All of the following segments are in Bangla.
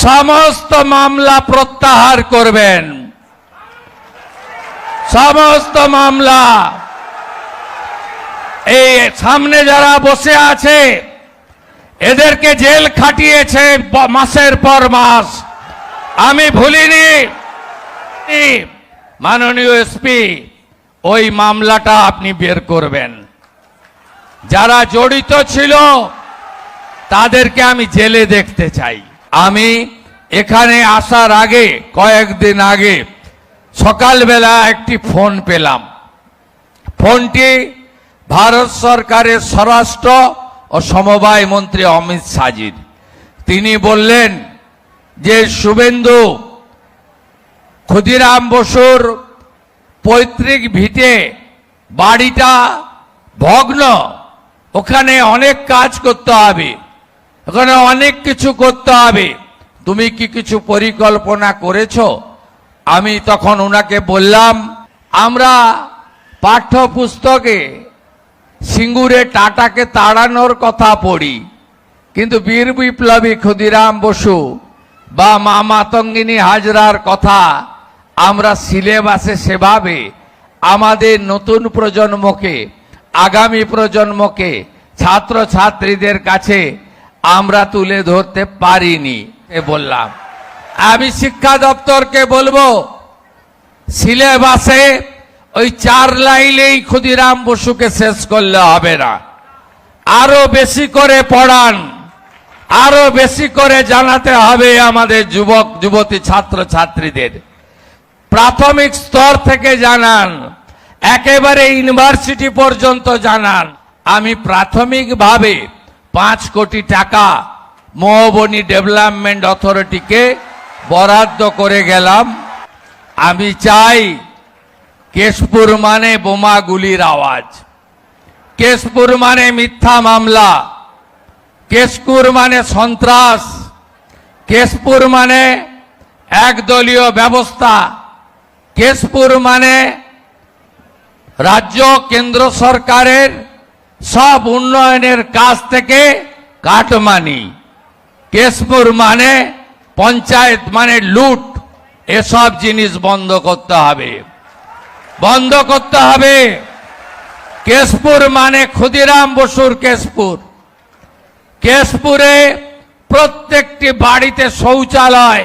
সমস্ত মামলা প্রত্যাহার করবেন। সমস্ত মামলা, এই সামনে যারা বসে আছে এদেরকে জেল খাটিয়েছে মাসের পর মাস। আমি ভুলিনি। মাননীয় এসপি, ওই মামলাটা আপনি বের করবেন। যারা জড়িত ছিল তাদেরকে আমি জেলে দেখতে চাই। আমি এখানে আসার আগে, কয়েকদিন আগে সকালবেলা একটি ফোন পেলাম। ফোনটি ভারত সরকারের স্বরাষ্ট্র ও সমবায় মন্ত্রী অমিত শাহজির। তিনি বললেন যে শুভেন্দু ক্ষুদিরাম বসুর পৈতৃক ভিটে বাড়িটা ভগ্ন, ওখানে অনেক কাজ করতে হবে, ওখানে অনেক কিছু করতে হবে, তুমি কি কিছু পরিকল্পনা করেছো? আমি তখন ওনাকে বললাম, আমরা পাঠ্যপুস্তকে সিঙ্গুরে টাটাকে তাড়ানোর কথা পড়ি, কিন্তু বীর বিপ্লবী ক্ষুদিরাম বসু বা মা মাতঙ্গিনী হাজরার কথা আমরা সিলেবাসে সেভাবে আমাদের নতুন প্রজন্মকে, আগামী প্রজন্মকে, ছাত্র ছাত্রীদের কাছে আমরা তুলে ধরতে পারিনি। বললাম আমি শিক্ষা দপ্তরকে বলবো, সিলেবাসে ওই 4 লাইনেই ক্ষুদিরাম বসুকে শেষ করলে হবে না, আরো বেশি করে পড়ান, আরো বেশি করে জানাতে হবে আমাদের যুবক যুবতী ছাত্র ছাত্রীদের। প্রাথমিক স্তর থেকে জানান, একেবারে ইউনিভার্সিটি পর্যন্ত জানান। আমি প্রাথমিকভাবে 5 কোটি টাকা মৌবনী ডেভেলপমেন্ট অথরিটিকে বরাদ্দ করে গেলাম। আমি চাই, কেশপুর মানে বোমাগুলির আওয়াজ, কেশপুর মানে মিথ্যা মামলা, কেশপুর মানে সন্ত্রাস, কেশপুর মানে একদলীয় ব্যবস্থা, কেশপুর মানে রাজ্য কেন্দ্র সরকারের সব উন্নয়নের কাজ থেকে কাটমানি, কেশপুর মানে পঞ্চায়েত মানে লুট। এসব জিনিস বন্ধ করতে হবে, বন্ধ করতে হবে। কেশপুর মানে ক্ষুদিরাম বসুর কেশপুর। কেশপুরে প্রত্যেকটি বাড়িতে শৌচালয়,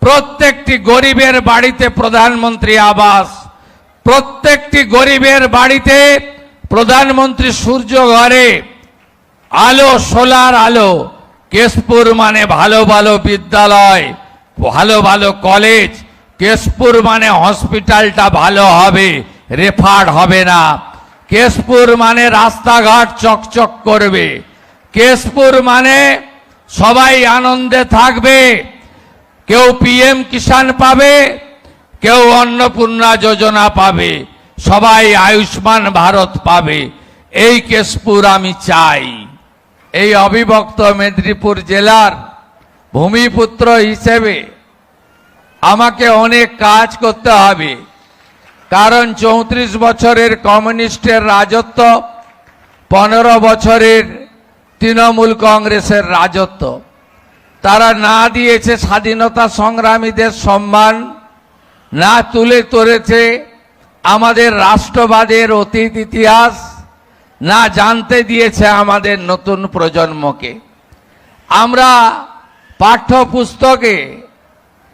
প্রত্যেকটি গরিবের বাড়িতে প্রধানমন্ত্রী আবাস, প্রত্যেকটি গরিবের বাড়িতে প্রধানমন্ত্রী সূর্য ঘরে আলো, সোলার আলো। কেশপুর মানে ভালো ভালো বিদ্যালয়, ভালো ভালো কলেজ। কেশপুর মানে হসপিটালটা ভালো হবে, রেফার হবে না। কেশপুর মানে রাস্তাঘাট চকচক করবে। কেশপুর মানে সবাই আনন্দে থাকবে, কেউ পিএম কিষাণ পাবে, কেউ অন্নপূর্ণা যোজনা পাবে, সবাই আয়ুষ্মান ভারত পাবে। এই কেশপুর আমি চাই। এই অবিভক্ত মেদিনীপুর জেলার ভূমিপুত্র হিসেবে আমাকে অনেক কাজ করতে হবে, কারণ 34 বছরের কমিউনিস্টের রাজত্ব, 15 বছরের তৃণমূল কংগ্রেসের রাজত্ব, তারা না দিয়েছে স্বাধীনতা সংগ্রামীদের সম্মান, না তুলে ধরেছে আমাদের রাষ্ট্রবাদের অতীত ইতিহাস, না জানতে দিয়েছে আমাদের নতুন প্রজন্মকে। আমরা পাঠ্যপুস্তকে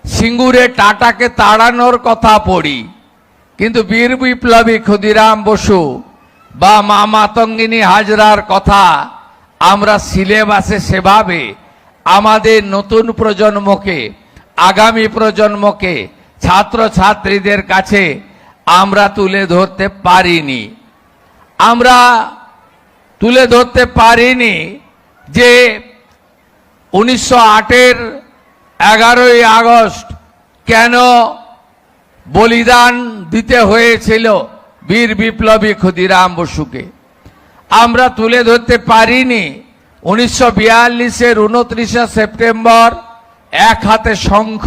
সিঙ্গুরে টাটাকে তাড়ানোর কথা পড়ি, কিন্তু বীর বিপ্লবী ক্ষুদিরাম বসু বা মা মাতঙ্গিনী হাজরার কথা আমরা সিলেবাসে সেভাবে আমাদের নতুন প্রজন্মকে, আগামী প্রজন্মকে, ছাত্র ছাত্রীদের কাছে আমরা তুলে ধরতে পারিনি। আমরা তুলে ধরতে পারিনি যে 1908-এর 11ই আগস্ট কেন বলিদান দিতে হয়েছিল বীর বিপ্লবী ক্ষুদিরাম বসুকে। আমরা তুলে ধরতে পারিনি 1942-এর 29শে সেপ্টেম্বর এক হাতে শঙ্খ,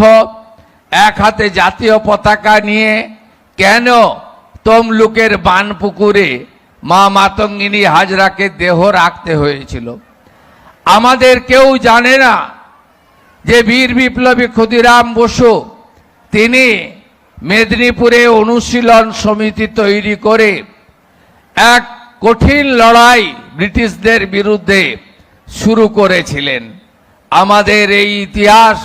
এক হাতে জাতীয় পতাকা নিয়ে কেন তমলুকের বানপুকুরে মা মাতঙ্গিনী হাজরাকে দেহ রাখতে হয়েছিল। আমাদের কেউ জানে না যে বীর বিপ্লবী ক্ষুদিরাম বসু তিনি মেদিনীপুরে অনুশীলন সমিতি তৈরি করে এক কঠিন লড়াই ব্রিটিশদের বিরুদ্ধে শুরু করেছিলেন। আমাদের এই ইতিহাস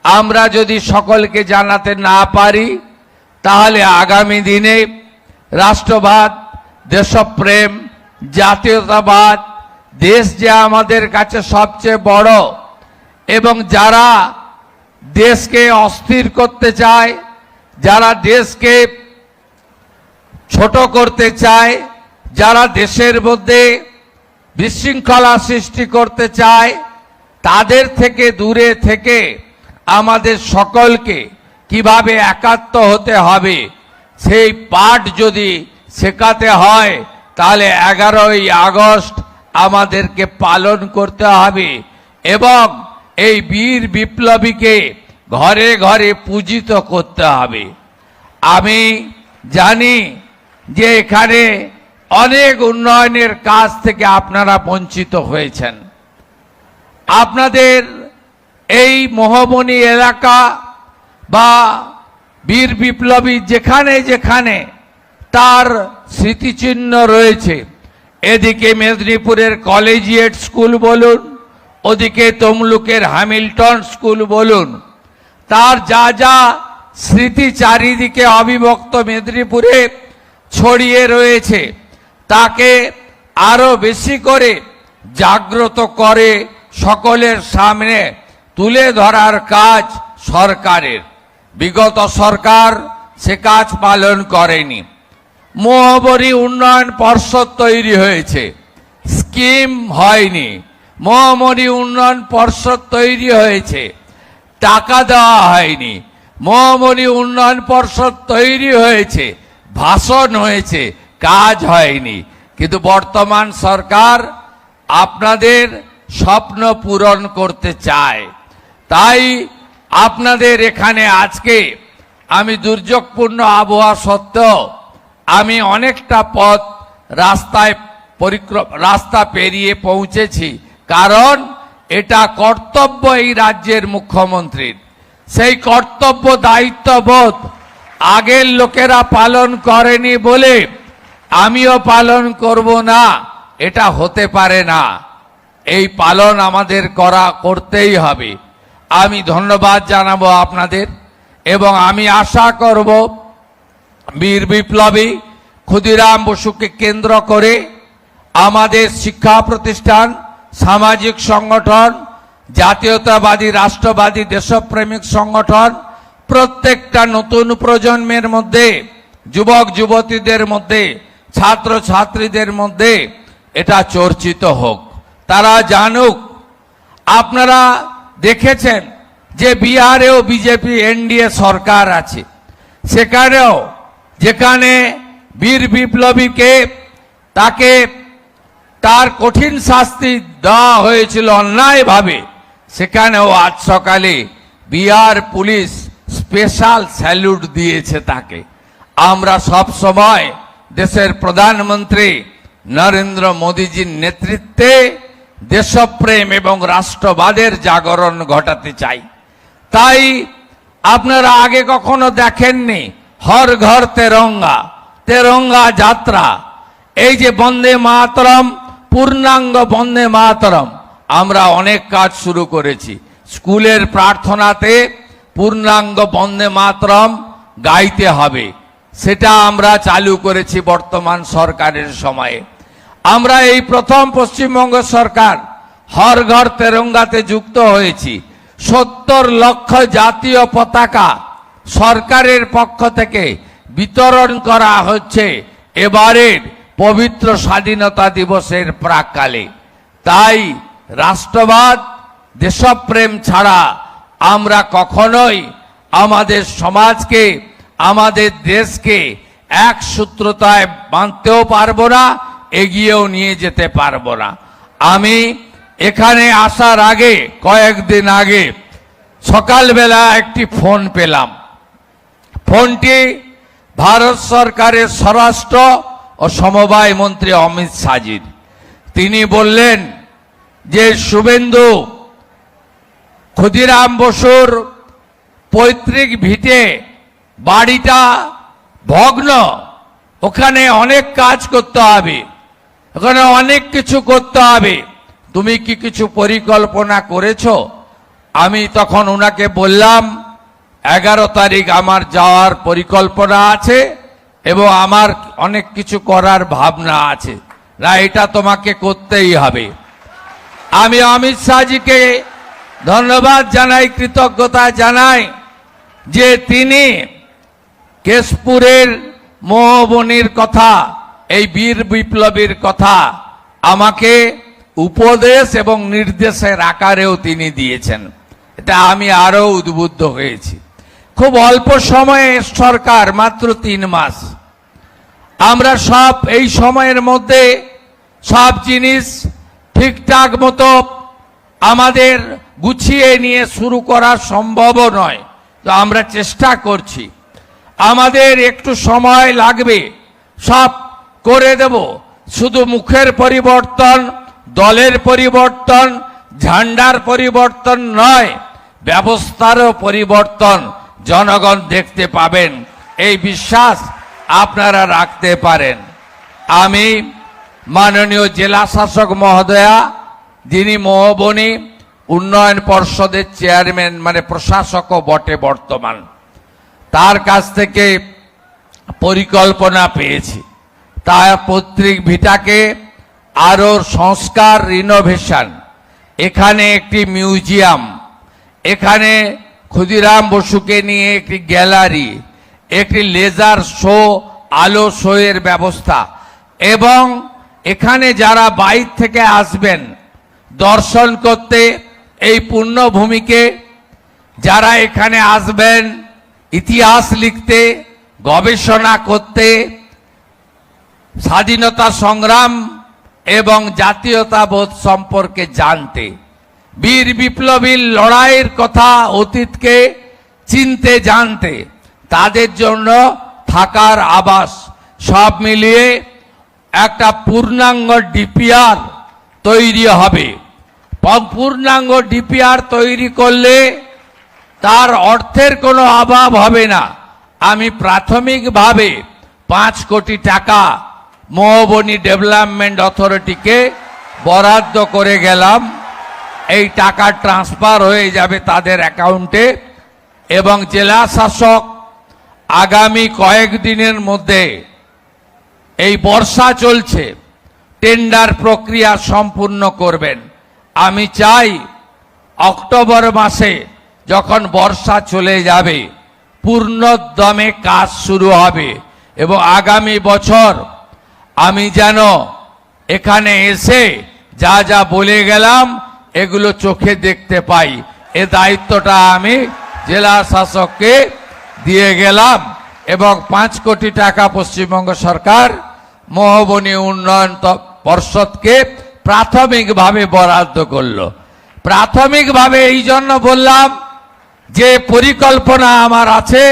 আমরা যদি সকলকে জানাতে না পারি তাহলে আগামী দিনে রাষ্ট্রবাদ, দেশপ্রেম, জাতীয়তাবাদ, দেশ যে আমাদের কাছে সবচেয়ে বড় এবং যারা দেশকে অস্থির করতে চায়, যারা দেশকে ছোট করতে চায়, যারা দেশের মধ্যে বিশৃঙ্খলা সৃষ্টি করতে চায়, তাদের থেকে দূরে থেকে আমাদের সকলকে কিভাবে একাত্ম হতে হবে সেই পাঠ যদি শেখাতে হয় তাহলে 11ই আগস্ট আমাদেরকে পালন করতে হবে এবং এই বীর বিপ্লবীকে ঘরে ঘরে পূজিত করতে হবে। আমি জানি যে এখানে অনেক উন্নয়নের কাজ থেকে আপনারা বঞ্চিত হয়েছেন। আপনাদের এই মহমনি এলাকা বা বীর বিপ্লবী যেখানে যেখানে তার স্মৃতিচিহ্ন রয়েছে, এদিকে মেদিনীপুরের কলেজিয়েট স্কুল বলুন, ওদিকে তমলুকের হ্যামিল্টন স্কুল বলুন, তার যা যা স্মৃতি চারিদিকে অবিভক্ত মেদিনীপুরে ছড়িয়ে রয়েছে তাকে আরো বেশি করে জাগ্রত করে সকলের সামনে তুলে ধরার কাজ সরকারের। বিগত সরকার সে কাজ পালন করেনি। মহাবরী উন্নয়ন পর্ষদ তৈরি হয়েছে, স্কিম হয়নি। মহাবরী উন্নয়ন পর্ষদ তৈরি হয়েছে, টাকা দেওয়া হয়নি। মহাবরী উন্নয়ন পর্ষদ তৈরি হয়েছে, ভাষণ হয়েছে, কাজ হয়নি। কিন্তু বর্তমান সরকার আপনাদের স্বপ্ন পূরণ করতে চায়। তাই আপনাদের এখানে আজকে আমি দুর্যোগপূর্ণ আবহাওয়া সত্ত্বেও আমি অনেকটা পথ রাস্তা পেরিয়ে পৌঁছেছি, কারণ এটা কর্তব্য এই রাজ্যের মুখ্যমন্ত্রীর। সেই কর্তব্য দায়িত্ববোধ আগের লোকেরা পালন করেনি বলে আমিও পালন করব না, এটা হতে পারে না। এই পালন আমাদের করতেই হবে। আমি ধন্যবাদ জানাবো আপনাদের এবং আমি আশা করব বীর বিপ্লবী ক্ষুদিরাম বসুকে কেন্দ্র করে আমাদের শিক্ষা প্রতিষ্ঠান, সামাজিক সংগঠন, জাতীয়তাবাদী, রাষ্ট্রবাদী, দেশপ্রেমিক সংগঠন প্রত্যেকটা নতুন প্রজন্মের মধ্যে, যুবক যুবতীদের মধ্যে, ছাত্র ছাত্রীদের মধ্যে এটা চর্চিত হোক, তারা জানুক। আপনারা দেখেছেন যে বিহারেও বিজেপি এনডিএ সরকার আছে, সেখানেও যেখানে বীর বিপ্লবীকে তাকে তার কঠিন শাস্তি দেওয়া হয়েছিল অন্যায়ভাবে, সেখানেও আজ সকালে বিহার পুলিশ স্পেশাল স্যালুট দিয়েছে তাকে। আমরা সব সময় দেশের প্রধানমন্ত্রী নরেন্দ্র মোদীজির নেতৃত্বে দেশপ্রেম এবং রাষ্ট্রবাদের জাগরণ ঘটাতে চাই। তাই আপনারা আগে কখনো দেখেননি হর ঘর তেরঙ্গা, তেরঙ্গা যাত্রা। এই যে বন্দে মাতরম, পূর্ণাঙ্গ বন্দে মাতরম, আমরা অনেক কাজ শুরু করেছি। স্কুলের প্রার্থনাতে পূর্ণাঙ্গ বন্দে মাতরম গাইতে হবে, সেটা আমরা চালু করেছি বর্তমান সরকারের সময়ে। আমরা এই প্রথম পশ্চিমবঙ্গ সরকার হর ঘর তেরঙ্গাতে যুক্ত হয়েছি। 70 লক্ষ জাতীয় পতাকা সরকারের পক্ষ থেকে বিতরণ করা হচ্ছে এবারের পবিত্র স্বাধীনতা দিবসের প্রাক্কালে। তাই রাষ্ট্রবাদ, দেশপ্রেম ছাড়া আমরা কখনোই আমাদের সমাজকে, আমাদের দেশকে এক সূত্রতায় বাঁধতেও পারবো না, এগিয়েও নিয়ে যেতে পারবো না। আমি এখানে আসার আগে, কয়েকদিন আগে সকালবেলা একটি ফোন পেলাম। ফোনটি ভারত সরকারের স্বরাষ্ট্র ও সমবায় মন্ত্রী অমিত শাহজির। তিনি বললেন যে শুভেন্দু, ক্ষুদিরাম বসুর পৈতৃক ভিটে বাড়িটা ভগ্ন, ওখানে অনেক কাজ করতে হবে, ওখানে অনেক কিছু করতে হবে, তুমি কি কিছু পরিকল্পনা করেছো? আমি তখন ওনাকে বললাম 11 তারিখ আমার যাওয়ার পরিকল্পনা আছে এবং আমার অনেক কিছু করার ভাবনা আছে, না এটা তোমাকে করতেই হবে। আমি অমিত শাহজিকে ধন্যবাদ জানাই, কৃতজ্ঞতা জানাই যে তিনি কেশপুরের মোহবনির কথা, এই বীর বিপ্লবীর কথা আমাকে উপদেশ এবং নির্দেশের আকারেও তিনি দিয়েছেন। এটা আমি আরো উদ্বুদ্ধ হয়েছি। খুব অল্প সময়ে সরকার, মাত্র 3 মাস, আমরা সব এই সময়ের মধ্যে সব জিনিস ঠিকঠাক মতো আমাদের গুছিয়ে নিয়ে শুরু করা সম্ভবও নয়, তো আমরা চেষ্টা করছি। আমাদের একটু সময় লাগবে, সব করে দেব। শুধু মুখের পরিবর্তন, দলের পরিবর্তন, ঝান্ডার পরিবর্তন নয়, ব্যবস্থারও পরিবর্তন জনগণ দেখতে পাবেন, এই বিশ্বাস আপনারা রাখতে পারেন। আমি মাননীয় জেলা শাসক মহোদয়া, যিনি মোহবনী উন্নয়ন পর্ষদের চেয়ারম্যান, মানে প্রশাসকও বটে বর্তমান, তার কাছ থেকে পরিকল্পনা পেয়েছি। তার পৈতৃক ভিটাকে আরো সংস্কার, রিনোভেশন, এখানে একটি মিউজিয়াম, এখানে ক্ষুদিরাম বসুকে নিয়ে একটি গ্যালারি, একটি লেজার শো, আলো শো এর ব্যবস্থা, এবং এখানে যারা বাইরে থেকে আসবেন দর্শন করতে, এই পুণ্যভূমিকে, যারা এখানে আসবেন ইতিহাস লিখতে, গবেষণা করতে, স্বাধীনতা সংগ্রাম এবং জাতীয়তাবোধ সম্পর্কে জানতে, বীর বিপ্লবীর লড়াইয়ের কথা, অতীতকে চিনতে জানতে, তাদের জন্য থাকার আবাস, সব মিলিয়ে একটা পূর্ণাঙ্গ ডিপিআর তৈরি হবে। পূর্ণাঙ্গ ডিপিআর তৈরি করলে তার অর্থের কোনো অভাব হবে না। আমি প্রাথমিকভাবে 5 কোটি টাকা মোহবনী ডেভেলপমেন্ট অথরিটিকে বরাদ্দ করে গেলাম। এই টাকা ট্রান্সফার হয়ে যাবে তাদের অ্যাকাউন্টে, এবং জেলা শাসক আগামী কয়েকদিনের মধ্যে, এই বর্ষা চলছে, টেন্ডার প্রক্রিয়া সম্পূর্ণ করবেন। আমি চাই অক্টোবর মাসে যখন বর্ষা চলে যাবে পূর্ণোদ্যমে কাজ শুরু হবে, এবং আগামী বছর আমি যেন এখানে এসে যা যা বলে গেলাম এগুলো চোখে দেখতে পাই। এ দায়িত্বটা আমি জেলা শাসককে দিয়ে গেলাম, এবং 5 কোটি টাকা পশ্চিমবঙ্গ সরকার মোহবনী উন্নয়ন পর্ষদকে প্রাথমিকভাবে বরাদ্দ করলো। প্রাথমিকভাবে এই জন্য বললাম যে পরিকল্পনা আমার আছে,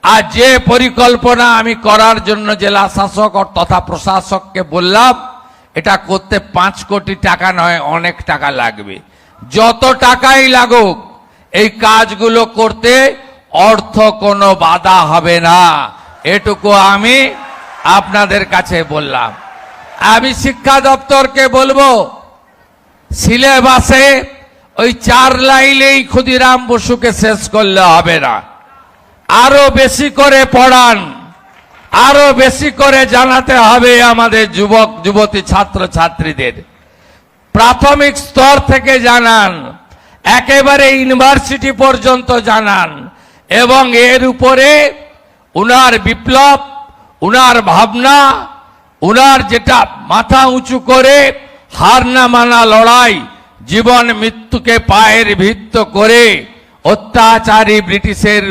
আর যে পরিকল্পনা আমি করার জন্য জেলা শাসক তথা প্রশাসককে বললাম, এটা করতে 5 কোটি টাকা নয়, অনেক টাকা লাগবে। যত টাকাই লাগুক এই কাজগুলো করতে অর্থ কোনো বাধা হবে না, এটুকু আমি আপনাদের কাছে বললাম। আমি শিক্ষা দপ্তরকে বলবো, সিলেবাসে ওই 4 লাইনেই ক্ষুদিরাম বসুকে শেষ করলে হবে না, আরো বেশি করে পড়ান, আরো বেশি করে জানাতে হবে আমাদের যুবক যুবতী ছাত্র ছাত্রীদের। প্রাথমিক স্তর থেকে জানান, একেবারে ইউনিভার্সিটি পর্যন্ত জানান, এবং এর উপরে উনার বিপ্লব, উনার ভাবনা, উনার যেটা মাথা উঁচু করে হার না মানা লড়াই, জীবন মৃত্যুকে পায়ের ভিত্ত করে অত্যাচারী ব্রিটিশের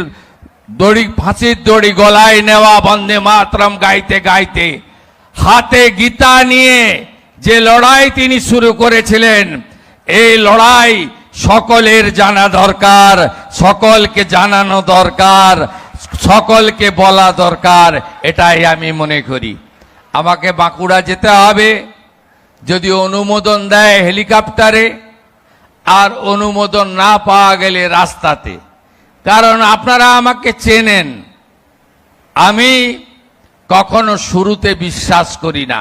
দড়ি, ফাঁসির দড়ি গলায় নেওয়া, বন্দে মাতরম গাইতে গাইতে, হাতে গীতা নিয়ে যে লড়াই তিনি শুরু করেছিলেন, এই লড়াই সকলের জানা দরকার, সকলকে জানানো দরকার, সকলকে বলা দরকার, এটাই আমি মনে করি। আমাকে বাঁকুড়া যেতে হবে, যদি অনুমোদন দেয় হেলিকপ্টারে, আর অনুমোদন না পাওয়া গেলে রাস্তাতে। কারণ আপনারা আমাকে চেনেন, আমি কখনো শুরুতে বিশ্বাস করি না,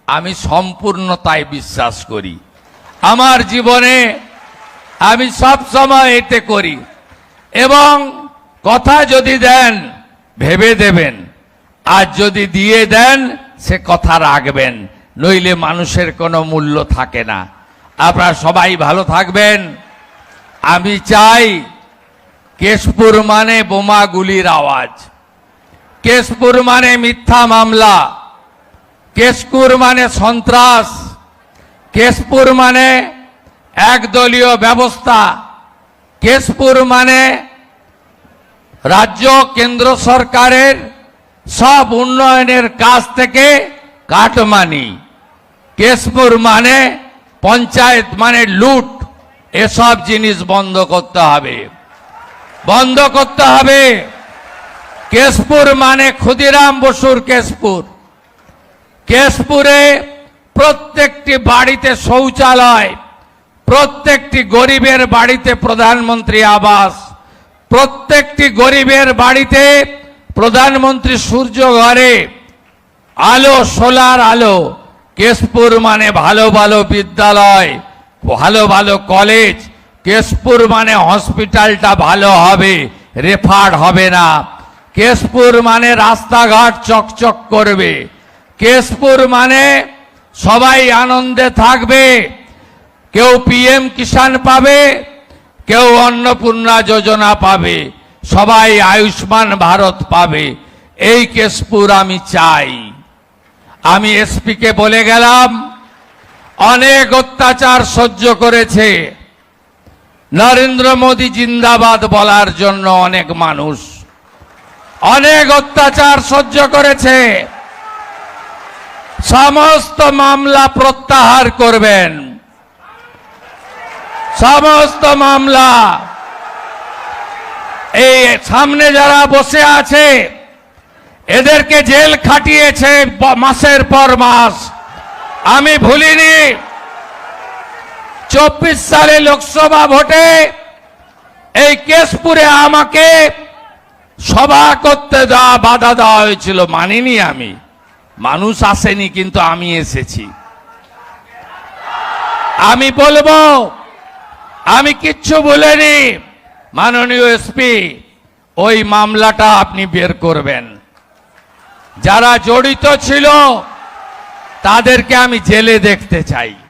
আমি সম্পূর্ণতায় বিশ্বাস করি। আমার জীবনে আমি সব সময় এতে করি, এবং কথা যদি দেন ভেবে দেবেন, আর যদি দিয়ে দেন সে কথা রাখবেন, নইলে মানুষের কোনো মূল্য থাকে না। আপনারা সবাই ভালো থাকবেন। আমি চাই, কেশপুর মানে বোমা গুলির আওয়াজ, কেশপুর মানে মিথ্যা মামলা, কেশপুর মানে সন্ত্রাস, কেশপুর মানে একদলীয় ব্যবস্থা, কেশপুর মানে রাজ্য কেন্দ্র সরকারের সব উন্নয়নের কাজ থেকে কাটমানি, কেশপুর মানে পঞ্চায়েত মানে লুট। এসব জিনিস বন্ধ করতে হবে, বন্ধ করতে হবে। কেশপুর মানে ক্ষুদিরাম বসুর কেশপুর। কেশপুরে প্রত্যেকটি বাড়িতে শৌচালয়, প্রত্যেকটি গরিবের বাড়িতে প্রধানমন্ত্রী আবাস, প্রত্যেকটি গরিবের বাড়িতে প্রধানমন্ত্রী সূর্য ঘরে আলো, সোলার আলো। কেশপুর মানে ভালো ভালো বিদ্যালয়, ভালো ভালো কলেজ। কেশপুর মানে হসপিটালটা ভালো হবে, রেফার হবে না। কেশপুর মানে রাস্তাঘাট চকচক করবে। কেশপুর মানে সবাই আনন্দে থাকবে, কেউ পিএম কিষাণ পাবে, কেউ অন্নপূর্ণা যোজনা পাবে, সবাই আয়ুষ্মান ভারত পাবে। এই কেশপুর আমি চাই। আমি এসপিকে বলে গেলাম, অনেক অত্যাচার সহ্য করেছে নরেন্দ্র মোদী জিন্দাবাদ বলার জন্য, অনেক মানুষ অনেক অত্যাচার সহ্য করেছে। সমস্ত মামলা প্রত্যাহার করবেন, সমস্ত মামলা। এই সামনে যারা বসে আছে এদেরকে জেল খাটিয়েছে মাসের পর মাস, আমি ভুলিনি। 24 সালে লোকসভা ভোটে এই কেশপুরে আমাকে সভা করতে বাধা দেওয়া হয়েছিল, মানিনি আমি। মানুষ আসেনি, কিন্তু আমি এসেছি। আমি বলবো, আমি কিচ্ছু বলিনি। মাননীয় এসপি, ওই মামলাটা আপনি বের করবেন। যারা জড়িত ছিল তাদেরকে আমি জেলে দেখতে চাই।